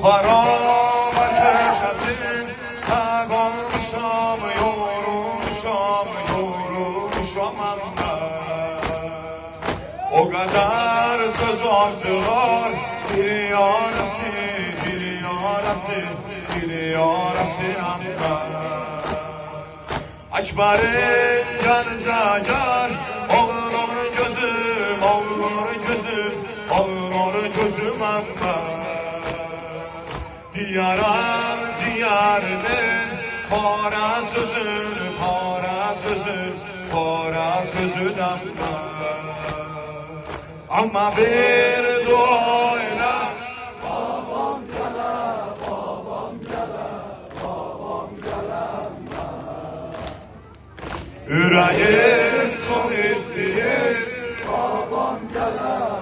harama köşesin kalmışam yorulmuşam ama o kadar söz azdılar bir yarası amma Akbar'ın canı zacar ağlar gözüm amma Diyaran diyarının para sözü ama bir duayla babam gele yüreğim çok istiyor babam gele